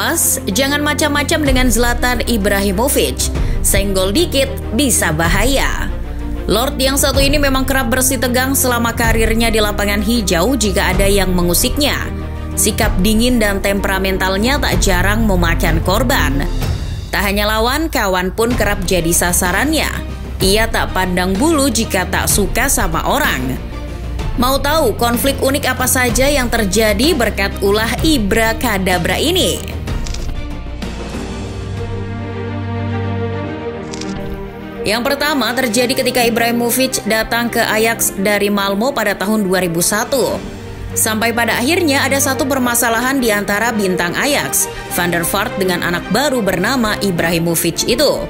Awas, jangan macam-macam dengan Zlatan Ibrahimovic. Senggol dikit bisa bahaya. Lord yang satu ini memang kerap bersitegang selama karirnya di lapangan hijau jika ada yang mengusiknya. Sikap dingin dan temperamentalnya tak jarang memakan korban. Tak hanya lawan, kawan pun kerap jadi sasarannya. Ia tak pandang bulu jika tak suka sama orang. Mau tahu konflik unik apa saja yang terjadi berkat ulah Ibra Kadabra ini? Yang pertama terjadi ketika Ibrahimovic datang ke Ajax dari Malmo pada tahun 2001. Sampai pada akhirnya ada satu permasalahan di antara bintang Ajax, Van der Vaart dengan anak baru bernama Ibrahimovic itu.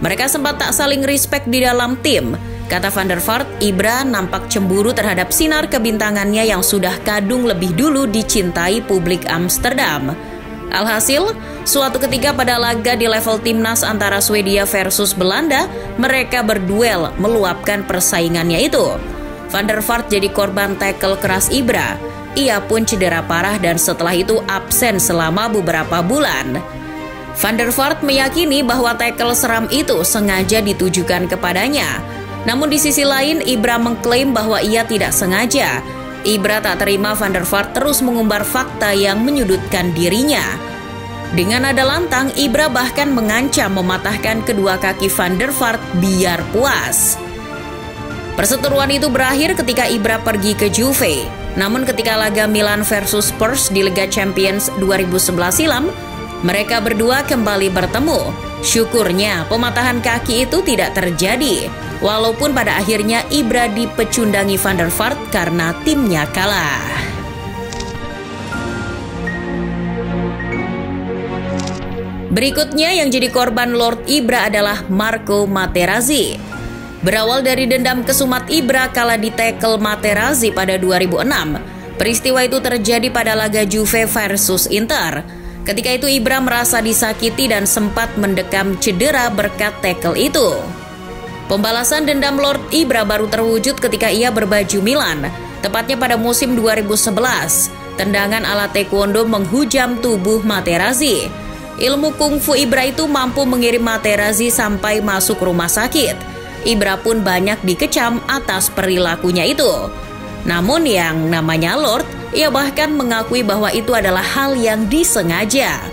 Mereka sempat tak saling respect di dalam tim. Kata Van der Vaart, Ibra nampak cemburu terhadap sinar kebintangannya yang sudah kadung lebih dulu dicintai publik Amsterdam. Alhasil, suatu ketika pada laga di level timnas antara Swedia versus Belanda, mereka berduel meluapkan persaingannya itu. Van der Vaart jadi korban tackle keras Ibra. Ia pun cedera parah dan setelah itu absen selama beberapa bulan. Van der Vaart meyakini bahwa tackle seram itu sengaja ditujukan kepadanya. Namun di sisi lain, Ibra mengklaim bahwa ia tidak sengaja. Ibra tak terima Van der Vaart terus mengumbar fakta yang menyudutkan dirinya. Dengan nada lantang, Ibra bahkan mengancam mematahkan kedua kaki Van der Vaart biar puas. Perseteruan itu berakhir ketika Ibra pergi ke Juve. Namun ketika laga Milan versus Spurs di Liga Champions 2011 silam, mereka berdua kembali bertemu. Syukurnya pematahan kaki itu tidak terjadi. Walaupun pada akhirnya Ibra dipecundangi Van der Vaart karena timnya kalah. Berikutnya yang jadi korban Lord Ibra adalah Marco Materazzi. Berawal dari dendam kesumat Ibra kala ditekel Materazzi pada 2006. Peristiwa itu terjadi pada laga Juve versus Inter. Ketika itu Ibra merasa disakiti dan sempat mendekam cedera berkat tackle itu. Pembalasan dendam Lord Ibra baru terwujud ketika ia berbaju Milan, tepatnya pada musim 2011. Tendangan ala taekwondo menghujam tubuh Materazzi. Ilmu kungfu Ibra itu mampu mengirim Materazzi sampai masuk rumah sakit. Ibra pun banyak dikecam atas perilakunya itu. Namun yang namanya Lord, ia bahkan mengakui bahwa itu adalah hal yang disengaja.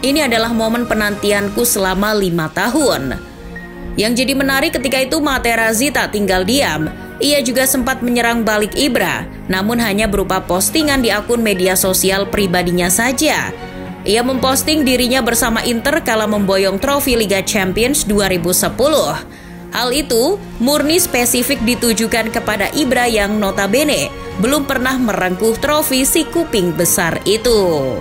Ini adalah momen penantianku selama 5 tahun. Yang jadi menarik ketika itu Materazzi tak tinggal diam. Ia juga sempat menyerang balik Ibra, namun hanya berupa postingan di akun media sosial pribadinya saja. Ia memposting dirinya bersama Inter kala memboyong trofi Liga Champions 2010. Hal itu murni spesifik ditujukan kepada Ibra yang notabene belum pernah merengkuh trofi si kuping besar itu.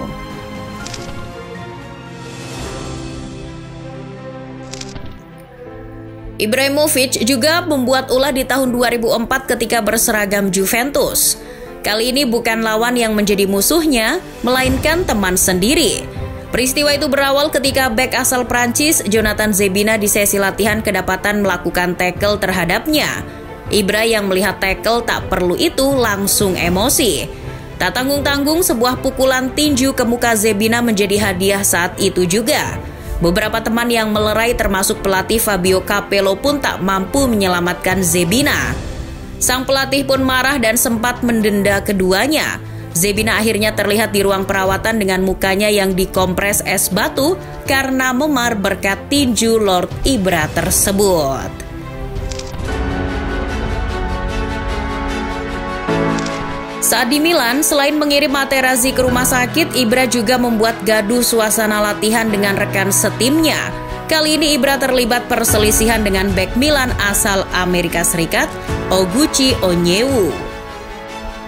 Ibrahimovic juga membuat ulah di tahun 2004 ketika berseragam Juventus. Kali ini bukan lawan yang menjadi musuhnya, melainkan teman sendiri. Peristiwa itu berawal ketika bek asal Prancis, Jonathan Zebina di sesi latihan kedapatan melakukan tackle terhadapnya. Ibra yang melihat tackle tak perlu itu langsung emosi. Tak tanggung-tanggung sebuah pukulan tinju ke muka Zebina menjadi hadiah saat itu juga. Beberapa teman yang melerai termasuk pelatih Fabio Capello pun tak mampu menyelamatkan Zebina. Sang pelatih pun marah dan sempat mendenda keduanya. Zebina akhirnya terlihat di ruang perawatan dengan mukanya yang dikompres es batu karena memar berkat tinju Lord Ibra tersebut. Saat di Milan, selain mengirim Materazzi ke rumah sakit, Ibra juga membuat gaduh suasana latihan dengan rekan setimnya. Kali ini Ibra terlibat perselisihan dengan bek Milan asal Amerika Serikat, Oguchi Onyewu.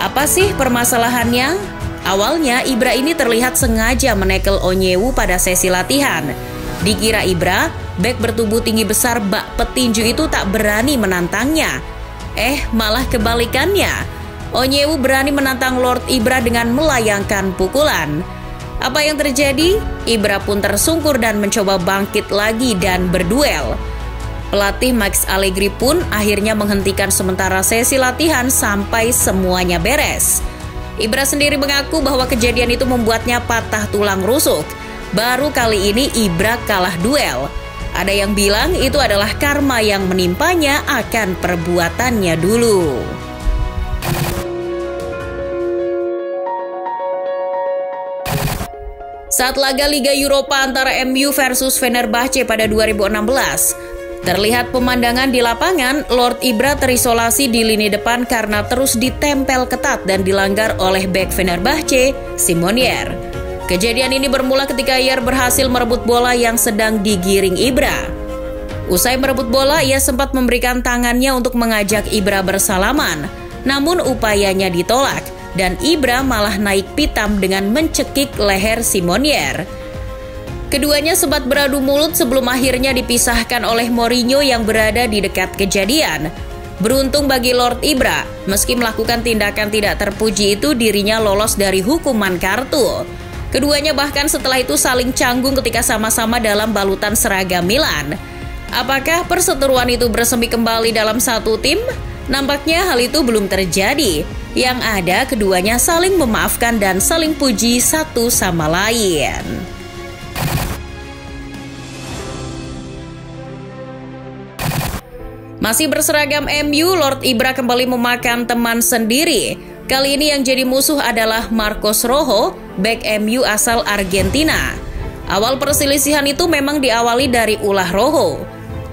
Apa sih permasalahannya? Awalnya Ibra ini terlihat sengaja menekel Onyewu pada sesi latihan. Dikira Ibra, bek bertubuh tinggi besar bak petinju itu tak berani menantangnya. Malah kebalikannya. Onyewu berani menantang Lord Ibra dengan melayangkan pukulan. Apa yang terjadi? Ibra pun tersungkur dan mencoba bangkit lagi dan berduel. Pelatih Max Allegri pun akhirnya menghentikan sementara sesi latihan sampai semuanya beres. Ibra sendiri mengaku bahwa kejadian itu membuatnya patah tulang rusuk. Baru kali ini Ibra kalah duel. Ada yang bilang itu adalah karma yang menimpanya akan perbuatannya dulu. Saat laga Liga Eropa antara MU versus Fenerbahce pada 2016, terlihat pemandangan di lapangan, Lord Ibra terisolasi di lini depan karena terus ditempel ketat dan dilanggar oleh bek Fenerbahce, Simonier. Kejadian ini bermula ketika ia berhasil merebut bola yang sedang digiring Ibra. Usai merebut bola, ia sempat memberikan tangannya untuk mengajak Ibra bersalaman, namun upayanya ditolak dan Ibra malah naik pitam dengan mencekik leher Simonier. Keduanya sempat beradu mulut sebelum akhirnya dipisahkan oleh Mourinho yang berada di dekat kejadian. Beruntung bagi Lord Ibra, meski melakukan tindakan tidak terpuji itu, dirinya lolos dari hukuman kartu. Keduanya bahkan setelah itu saling canggung ketika sama-sama dalam balutan seragam Milan. Apakah perseteruan itu bersemi kembali dalam satu tim? Nampaknya hal itu belum terjadi. Yang ada keduanya saling memaafkan dan saling puji satu sama lain. Masih berseragam MU, Lord Ibra kembali memakan teman sendiri. Kali ini yang jadi musuh adalah Marcos Rojo, bek MU asal Argentina. Awal perselisihan itu memang diawali dari ulah Rojo.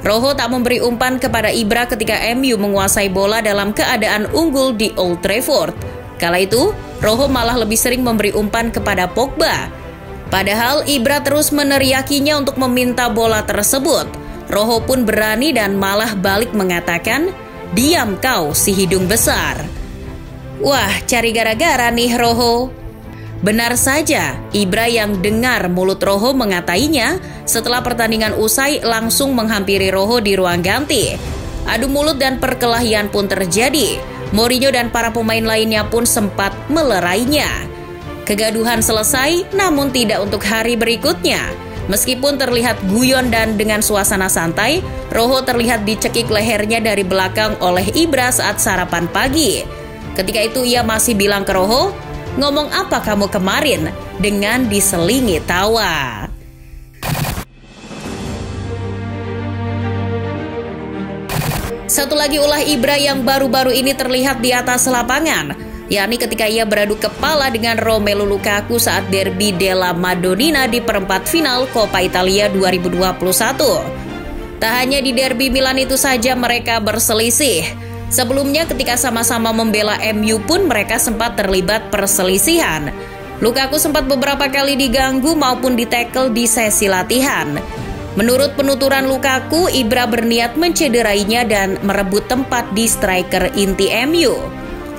Rojo tak memberi umpan kepada Ibra ketika MU menguasai bola dalam keadaan unggul di Old Trafford. Kala itu, Rojo malah lebih sering memberi umpan kepada Pogba. Padahal Ibra terus meneriakinya untuk meminta bola tersebut. Rojo pun berani dan malah balik mengatakan, "Diam kau si hidung besar." Wah, cari gara-gara nih Rojo. Benar saja, Ibra yang dengar mulut Rojo mengatainya setelah pertandingan usai langsung menghampiri Rojo di ruang ganti. Adu mulut dan perkelahian pun terjadi. Mourinho dan para pemain lainnya pun sempat melerainya. Kegaduhan selesai, namun tidak untuk hari berikutnya. Meskipun terlihat guyon dan dengan suasana santai, Rojo terlihat dicekik lehernya dari belakang oleh Ibra saat sarapan pagi. Ketika itu ia masih bilang ke Rojo, "Ngomong apa kamu kemarin?" dengan diselingi tawa. Satu lagi ulah Ibra yang baru-baru ini terlihat di atas lapangan, yakni ketika ia beradu kepala dengan Romelu Lukaku saat derby della Madonnina di perempat final Coppa Italia 2021. Tak hanya di derby Milan itu saja mereka berselisih. Sebelumnya ketika sama-sama membela MU pun mereka sempat terlibat perselisihan. Lukaku sempat beberapa kali diganggu maupun ditekel di sesi latihan. Menurut penuturan Lukaku, Ibra berniat mencederainya dan merebut tempat di striker inti MU.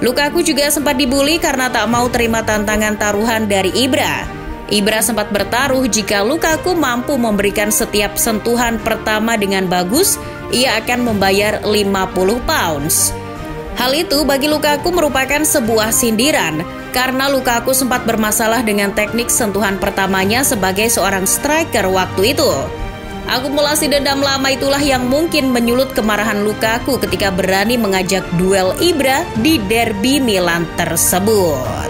Lukaku juga sempat dibully karena tak mau terima tantangan taruhan dari Ibra. Ibra sempat bertaruh jika Lukaku mampu memberikan setiap sentuhan pertama dengan bagus, ia akan membayar 50 pounds. Hal itu bagi Lukaku merupakan sebuah sindiran, karena Lukaku sempat bermasalah dengan teknik sentuhan pertamanya sebagai seorang striker waktu itu. Akumulasi dendam lama itulah yang mungkin menyulut kemarahan Lukaku ketika berani mengajak duel Ibra di derby Milan tersebut.